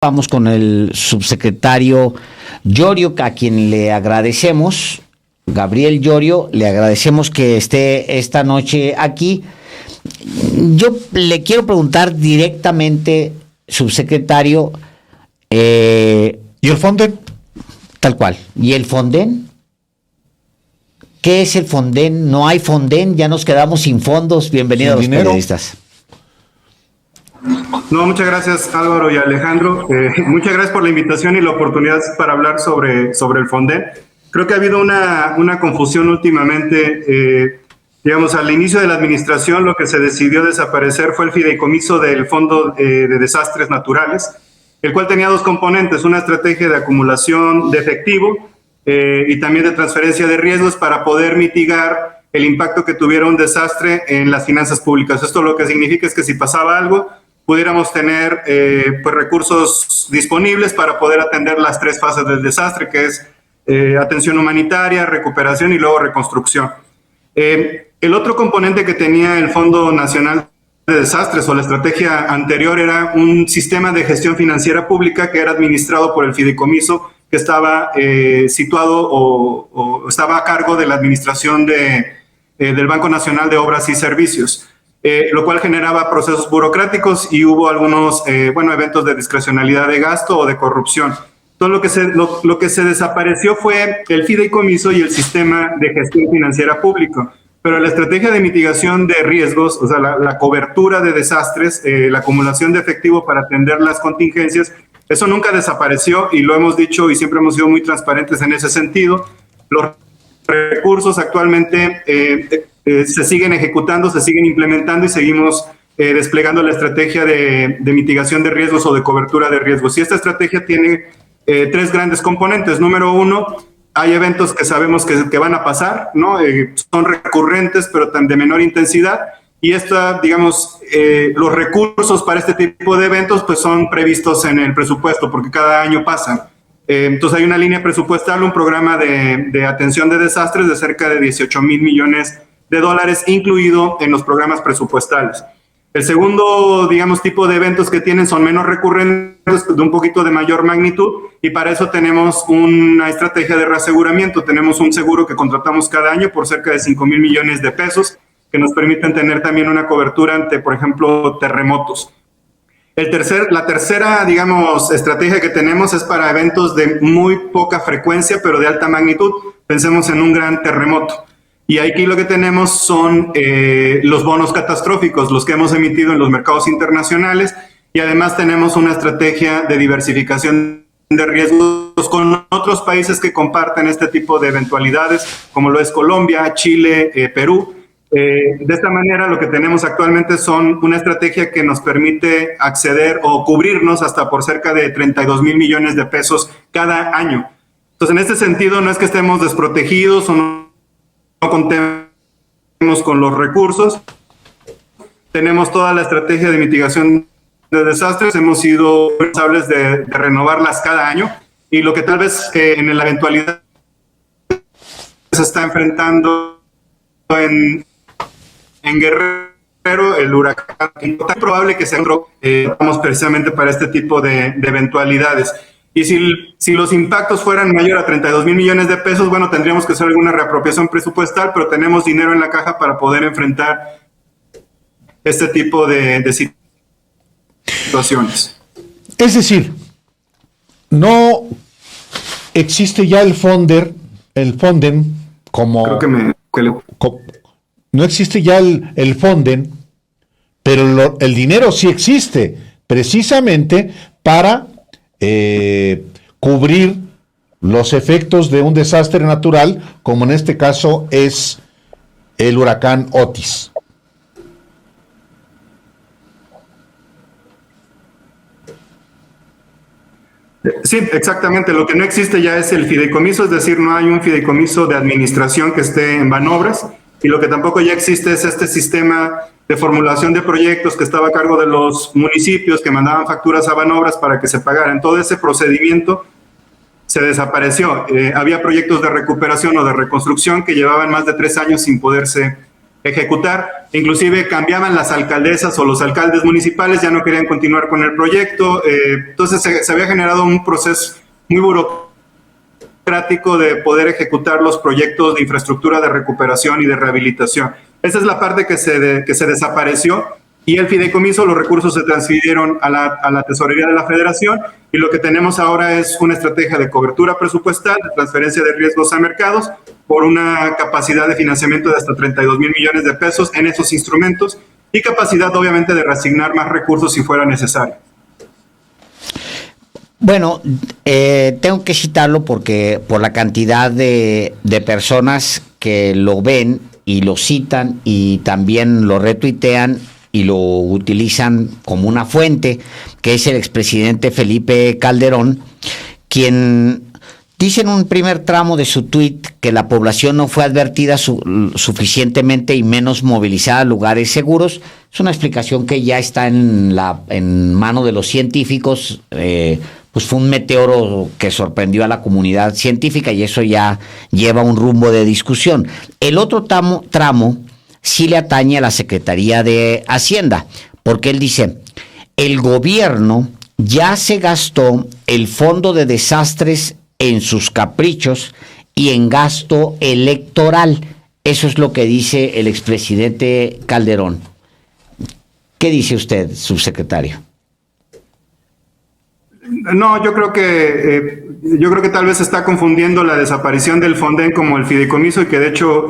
Vamos con el subsecretario Llorio, a quien le agradecemos, Gabriel Llorio, le agradecemos que esté esta noche aquí. Yo le quiero preguntar directamente, subsecretario, ¿y el Fonden? Tal cual. ¿Y el Fonden? ¿Qué es el Fonden? No hay Fonden, ya nos quedamos sin fondos. Bienvenidos a los periodistas. No, muchas gracias Álvaro y Alejandro. Muchas gracias por la invitación y la oportunidad para hablar sobre el Fonden. Creo que ha habido una confusión últimamente. Digamos, al inicio de la administración lo que se decidió desaparecer fue el fideicomiso del Fondo de Desastres Naturales, el cual tenía dos componentes, una estrategia de acumulación de efectivo y también de transferencia de riesgos para poder mitigar el impacto que tuviera un desastre en las finanzas públicas. Esto lo que significa es que si pasaba algo, pudiéramos tener pues recursos disponibles para poder atender las tres fases del desastre, que es atención humanitaria, recuperación y luego reconstrucción. El otro componente que tenía el Fondo Nacional de Desastres o la estrategia anterior era un sistema de gestión financiera pública que era administrado por el fideicomiso que estaba situado o estaba a cargo de la administración del Banco Nacional de Obras y Servicios. Lo cual generaba procesos burocráticos y hubo algunos eventos de discrecionalidad de gasto o de corrupción. Entonces lo que se desapareció fue el fideicomiso y el sistema de gestión financiera público, pero la estrategia de mitigación de riesgos, o sea, la cobertura de desastres, la acumulación de efectivo para atender las contingencias, eso nunca desapareció y lo hemos dicho y siempre hemos sido muy transparentes en ese sentido. Los recursos actualmente se siguen ejecutando, se siguen implementando y seguimos desplegando la estrategia de mitigación de riesgos o de cobertura de riesgos. Y esta estrategia tiene tres grandes componentes. Número uno, hay eventos que sabemos que van a pasar, ¿no? Son recurrentes, pero de menor intensidad. Y los recursos para este tipo de eventos pues son previstos en el presupuesto, porque cada año pasan. Entonces hay una línea presupuestal, un programa de atención de desastres de cerca de 18,000 millones de dólares, incluido en los programas presupuestales. El segundo, tipo de eventos que tienen son menos recurrentes, de un poquito de mayor magnitud, y para eso tenemos una estrategia de reaseguramiento. Tenemos un seguro que contratamos cada año por cerca de 5,000 millones de pesos, que nos permiten tener también una cobertura ante, por ejemplo, terremotos. La tercera, estrategia que tenemos es para eventos de muy poca frecuencia, pero de alta magnitud. Pensemos en un gran terremoto. Y aquí lo que tenemos son los bonos catastróficos, los que hemos emitido en los mercados internacionales, y además tenemos una estrategia de diversificación de riesgos con otros países que comparten este tipo de eventualidades, como lo es Colombia, Chile, Perú. De esta manera lo que tenemos actualmente son una estrategia que nos permite acceder o cubrirnos hasta por cerca de 32,000 millones de pesos cada año. Entonces, en este sentido, no es que estemos desprotegidos o no contemos con los recursos. Tenemos toda la estrategia de mitigación de desastres, hemos sido responsables de renovarlas cada año, y lo que tal vez en la eventualidad se está enfrentando en Guerrero, el huracán, es probable que sea vamos precisamente para este tipo de eventualidades. Y si los impactos fueran mayor a 32,000 millones de pesos, bueno, tendríamos que hacer alguna reapropiación presupuestal, pero tenemos dinero en la caja para poder enfrentar este tipo de situaciones. Es decir, no existe ya el Fonden como... No existe ya el Fonden, pero el dinero sí existe, precisamente para cubrir los efectos de un desastre natural, como en este caso es el huracán Otis. Sí, exactamente. Lo que no existe ya es el fideicomiso, es decir, no hay un fideicomiso de administración que esté en Banobras, y lo que tampoco ya existe es este sistema de formulación de proyectos que estaba a cargo de los municipios que mandaban facturas a Banobras para que se pagaran. Todo ese procedimiento se desapareció. Había proyectos de recuperación o de reconstrucción que llevaban más de 3 años sin poderse ejecutar. Inclusive cambiaban las alcaldesas o los alcaldes municipales, ya no querían continuar con el proyecto. Entonces se había generado un proceso muy burocrático de poder ejecutar los proyectos de infraestructura de recuperación y de rehabilitación. Esa es la parte que se desapareció, y el fideicomiso, los recursos se transfirieron a la tesorería de la Federación, y lo que tenemos ahora es una estrategia de cobertura presupuestal, de transferencia de riesgos a mercados, por una capacidad de financiamiento de hasta 32,000 millones de pesos en esos instrumentos, y capacidad obviamente de reasignar más recursos si fuera necesario. Bueno, tengo que citarlo porque por la cantidad de personas que lo ven y lo citan y también lo retuitean y lo utilizan como una fuente, que es el expresidente Felipe Calderón, quien dice en un primer tramo de su tuit que la población no fue advertida suficientemente y menos movilizada a lugares seguros. Es una explicación que ya está en mano de los científicos. Pues fue un meteoro que sorprendió a la comunidad científica y eso ya lleva un rumbo de discusión. El otro tramo sí le atañe a la Secretaría de Hacienda, porque él dice: el gobierno ya se gastó el fondo de desastres en sus caprichos y en gasto electoral. Eso es lo que dice el expresidente Calderón. ¿Qué dice usted, subsecretario? No, yo creo que tal vez se está confundiendo la desaparición del Fonden como el fideicomiso, y que de hecho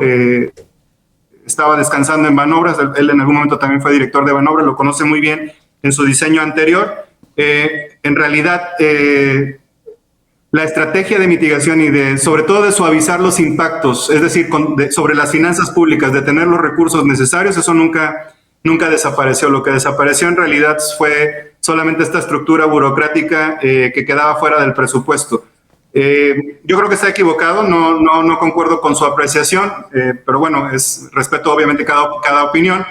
estaba descansando en Banobras. Él en algún momento también fue director de Banobras, lo conoce muy bien en su diseño anterior. En realidad, la estrategia de mitigación y sobre todo de suavizar los impactos, es decir, sobre las finanzas públicas, de tener los recursos necesarios, eso nunca desapareció. Lo que desapareció en realidad fue solamente esta estructura burocrática que quedaba fuera del presupuesto. Yo creo que está equivocado, no concuerdo con su apreciación, pero bueno, respeto obviamente cada opinión.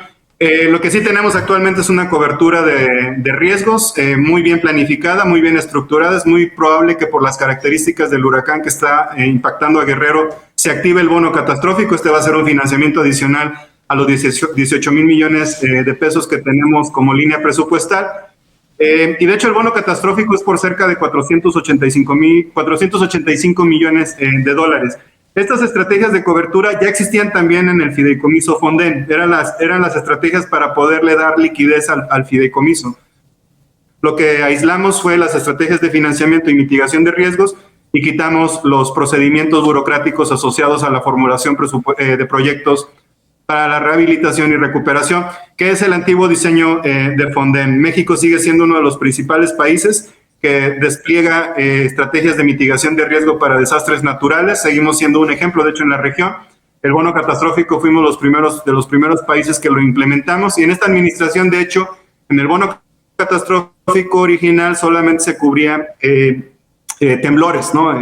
Lo que sí tenemos actualmente es una cobertura de riesgos muy bien planificada, muy bien estructurada. Es muy probable que por las características del huracán que está impactando a Guerrero se active el bono catastrófico. Este va a ser un financiamiento adicional a los 18,000 millones de pesos que tenemos como línea presupuestal. Y de hecho el bono catastrófico es por cerca de 485 millones de dólares. Estas estrategias de cobertura ya existían también en el fideicomiso Fonden. Eran las estrategias para poderle dar liquidez al fideicomiso. Lo que aislamos fue las estrategias de financiamiento y mitigación de riesgos, y quitamos los procedimientos burocráticos asociados a la formulación de proyectos para la rehabilitación y recuperación, que es el antiguo diseño de Fonden. México sigue siendo uno de los principales países que despliega estrategias de mitigación de riesgo para desastres naturales. Seguimos siendo un ejemplo, de hecho, en la región. El bono catastrófico fuimos de los primeros países que lo implementamos, y en esta administración, de hecho, en el bono catastrófico original solamente se cubría temblores, ¿no?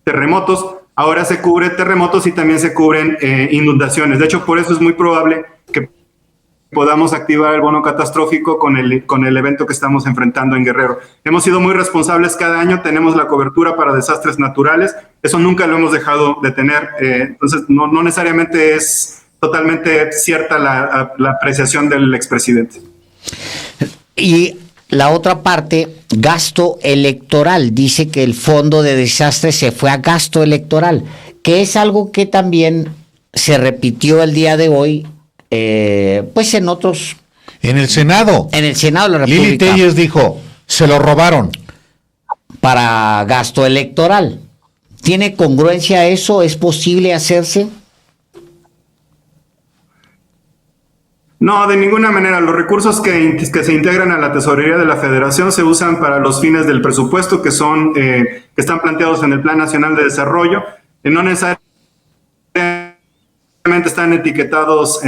Terremotos. Ahora se cubre terremotos y también se cubren inundaciones. De hecho, por eso es muy probable que podamos activar el bono catastrófico con el evento que estamos enfrentando en Guerrero. Hemos sido muy responsables cada año, tenemos la cobertura para desastres naturales, eso nunca lo hemos dejado de tener, entonces no necesariamente es totalmente cierta la apreciación del expresidente. Y la otra parte, gasto electoral, dice que el fondo de desastres se fue a gasto electoral, que es algo que también se repitió el día de hoy, pues en otros... En el Senado. En el Senado de la República. Lili Telles dijo, se lo robaron. Para gasto electoral. ¿Tiene congruencia eso? ¿Es posible hacerse? No, de ninguna manera. Los recursos que se integran a la tesorería de la Federación se usan para los fines del presupuesto que están planteados en el Plan Nacional de Desarrollo. No necesariamente están etiquetados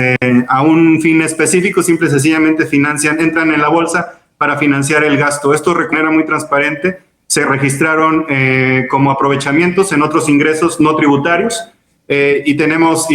a un fin específico, simple y sencillamente entran en la bolsa para financiar el gasto. Esto de manera muy transparente. Se registraron como aprovechamientos en otros ingresos no tributarios. Y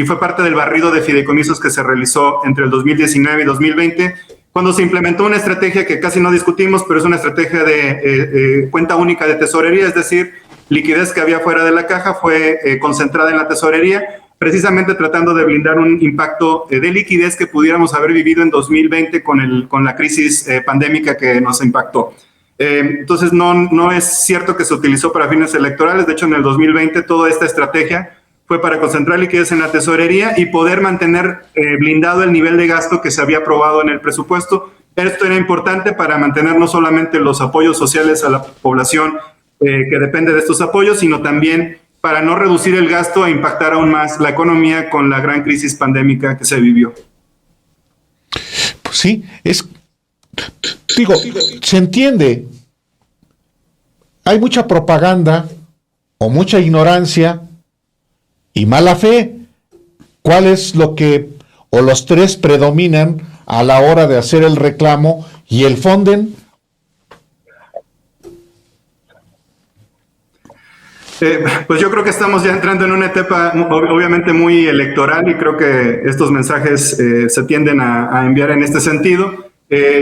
fue parte del barrido de fideicomisos que se realizó entre el 2019 y 2020, cuando se implementó una estrategia que casi no discutimos, pero es una estrategia de cuenta única de tesorería, es decir, liquidez que había fuera de la caja fue concentrada en la tesorería, precisamente tratando de blindar un impacto de liquidez que pudiéramos haber vivido en 2020 con la crisis pandémica que nos impactó. Entonces, no es cierto que se utilizó para fines electorales. De hecho, en el 2020 toda esta estrategia fue para concentrar liquidez en la tesorería y poder mantener blindado el nivel de gasto que se había aprobado en el presupuesto. Esto era importante para mantener no solamente los apoyos sociales a la población que depende de estos apoyos, sino también para no reducir el gasto e impactar aún más la economía con la gran crisis pandémica que se vivió. Pues sí, digo, se entiende. Hay mucha propaganda o mucha ignorancia y mala fe. ¿Cuál es lo que, o los tres predominan a la hora de hacer el reclamo y el Fonden? Pues yo creo que estamos ya entrando en una etapa obviamente muy electoral y creo que estos mensajes se tienden a enviar en este sentido.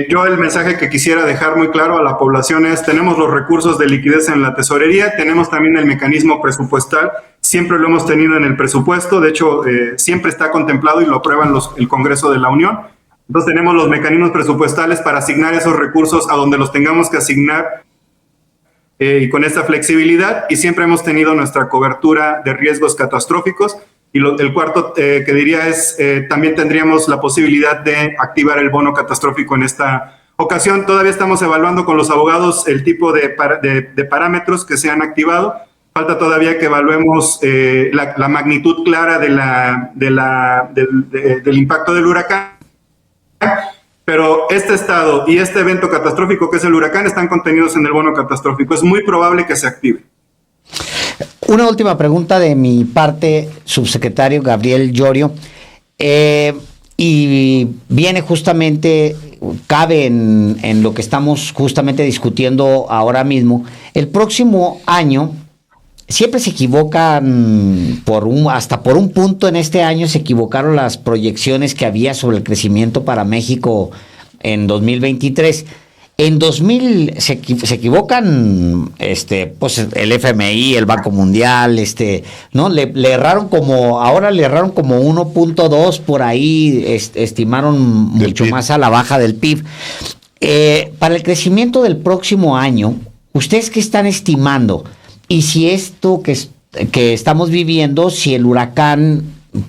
Yo el mensaje que quisiera dejar muy claro a la población es: tenemos los recursos de liquidez en la tesorería, tenemos también el mecanismo presupuestal, siempre lo hemos tenido en el presupuesto, de hecho siempre está contemplado y lo aprueban el Congreso de la Unión. Entonces tenemos los mecanismos presupuestales para asignar esos recursos a donde los tengamos que asignar y con esta flexibilidad, y siempre hemos tenido nuestra cobertura de riesgos catastróficos. Y el cuarto que diría es, también tendríamos la posibilidad de activar el bono catastrófico en esta ocasión. Todavía estamos evaluando con los abogados el tipo de parámetros que se han activado. Falta todavía que evaluemos la magnitud clara del impacto del huracán. Pero este estado y este evento catastrófico que es el huracán están contenidos en el bono catastrófico. Es muy probable que se active. Una última pregunta de mi parte, subsecretario Gabriel Llorio, y viene justamente, cabe en lo que estamos justamente discutiendo ahora mismo. El próximo año, siempre se equivocan hasta por un punto. En este año se equivocaron las proyecciones que había sobre el crecimiento para México en 2023. En 2000 se equivocan, pues el FMI, el Banco Mundial, ¿no? Le erraron ahora le erraron como 1.2 por ahí, estimaron mucho más a la baja del PIB. Para el crecimiento del próximo año, ¿ustedes qué están estimando? Y si esto que estamos viviendo, si el huracán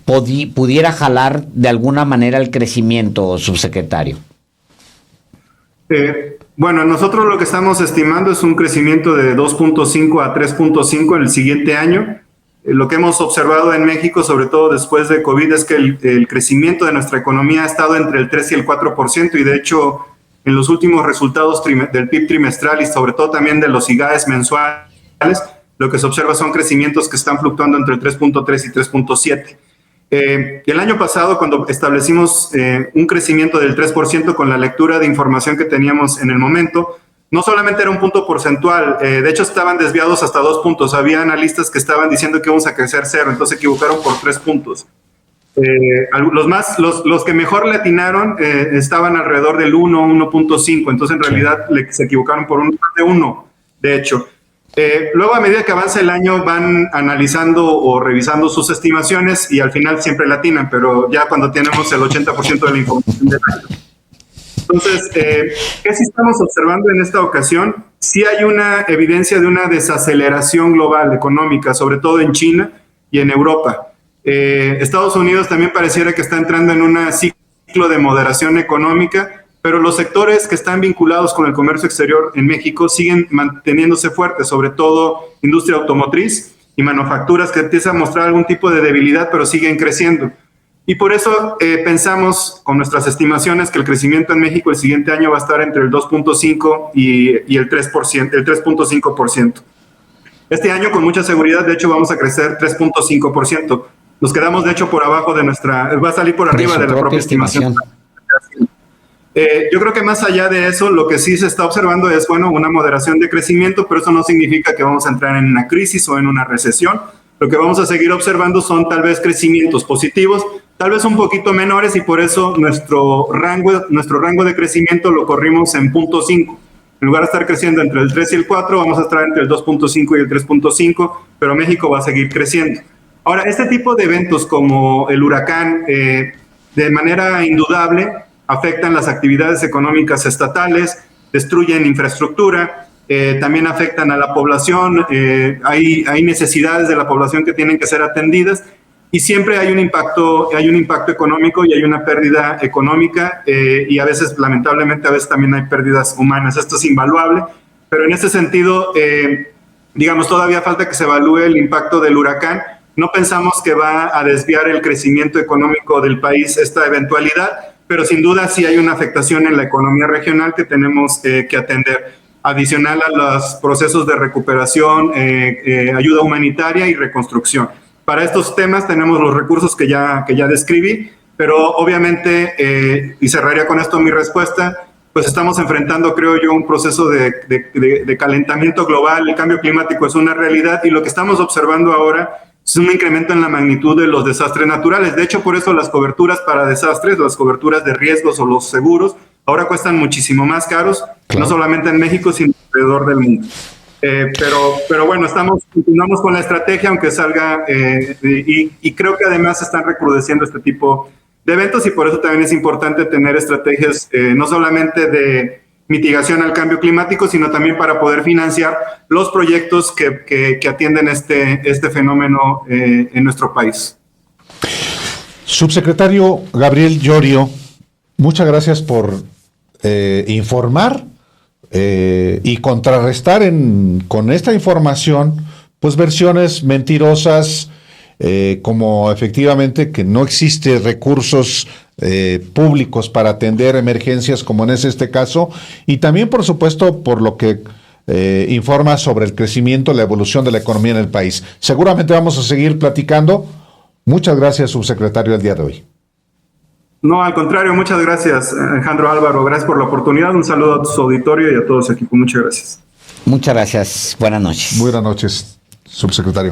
pudiera jalar de alguna manera el crecimiento, subsecretario. Bueno, nosotros lo que estamos estimando es un crecimiento de 2.5 a 3.5 en el siguiente año. Lo que hemos observado en México, sobre todo después de COVID, es que el crecimiento de nuestra economía ha estado entre el 3 y el 4%, y de hecho en los últimos resultados del PIB trimestral y sobre todo también de los IGAES mensuales, lo que se observa son crecimientos que están fluctuando entre el 3.3 y 3.7. El año pasado, cuando establecimos un crecimiento del 3% con la lectura de información que teníamos en el momento, no solamente era un punto porcentual, de hecho estaban desviados hasta 2 puntos. Había analistas que estaban diciendo que íbamos a crecer 0, entonces se equivocaron por 3 puntos. Los que mejor le atinaron estaban alrededor del 1, 1.5, entonces en realidad se equivocaron por más de 1, de hecho. Luego, a medida que avanza el año, van analizando o revisando sus estimaciones y al final siempre le atinan, pero ya cuando tenemos el 80% de la información del año. Entonces, ¿qué sí estamos observando en esta ocasión? Sí hay una evidencia de una desaceleración global económica, sobre todo en China y en Europa. Estados Unidos también pareciera que está entrando en un ciclo de moderación económica, pero los sectores que están vinculados con el comercio exterior en México siguen manteniéndose fuertes, sobre todo industria automotriz y manufacturas, que empiezan a mostrar algún tipo de debilidad, pero siguen creciendo. Y por eso pensamos con nuestras estimaciones que el crecimiento en México el siguiente año va a estar entre el 2.5 y el 3%, el 3.5%. Este año, con mucha seguridad, de hecho, vamos a crecer 3.5%. Nos quedamos, de hecho, por abajo de va a salir por arriba de la propia estimación. Yo creo que más allá de eso, lo que sí se está observando es, una moderación de crecimiento, pero eso no significa que vamos a entrar en una crisis o en una recesión. Lo que vamos a seguir observando son tal vez crecimientos positivos, tal vez un poquito menores, y por eso nuestro rango de crecimiento lo corrimos en 0.5. En lugar de estar creciendo entre el 3 y el 4, vamos a estar entre el 2.5 y el 3.5, pero México va a seguir creciendo. Ahora, este tipo de eventos como el huracán, de manera indudable, afectan las actividades económicas estatales, destruyen infraestructura, también afectan a la población, hay necesidades de la población que tienen que ser atendidas y siempre hay un impacto económico y hay una pérdida económica y a veces, lamentablemente, a veces también hay pérdidas humanas. Esto es invaluable, pero en este sentido, digamos, todavía falta que se evalúe el impacto del huracán. No pensamos que va a desviar el crecimiento económico del país esta eventualidad, pero sin duda sí hay una afectación en la economía regional que tenemos que atender, adicional a los procesos de recuperación, ayuda humanitaria y reconstrucción. Para estos temas tenemos los recursos que ya describí, pero obviamente, y cerraría con esto mi respuesta, pues estamos enfrentando, creo yo, un proceso de calentamiento global. El cambio climático es una realidad y lo que estamos observando ahora es un incremento en la magnitud de los desastres naturales. De hecho, por eso las coberturas para desastres, las coberturas de riesgos o los seguros, ahora cuestan muchísimo más caros, claro, no solamente en México, sino alrededor del mundo. Pero bueno, continuamos con la estrategia, aunque salga, y creo que además se están recrudeciendo este tipo de eventos y por eso también es importante tener estrategias no solamente de mitigación al cambio climático, sino también para poder financiar los proyectos que atienden este fenómeno en nuestro país. Subsecretario Gabriel Llorio, muchas gracias por informar y contrarrestar con esta información pues versiones mentirosas, como efectivamente que no existe recursos públicos para atender emergencias como en este caso, y también por supuesto por lo que informa sobre el crecimiento, la evolución de la economía en el país. Seguramente vamos a seguir platicando. Muchas gracias, subsecretario, el día de hoy. No, al contrario, muchas gracias, Alejandro, Álvaro. Gracias por la oportunidad. Un saludo a su auditorio y a todos su equipo. Muchas gracias. Muchas gracias. Buenas noches. Buenas noches, subsecretario.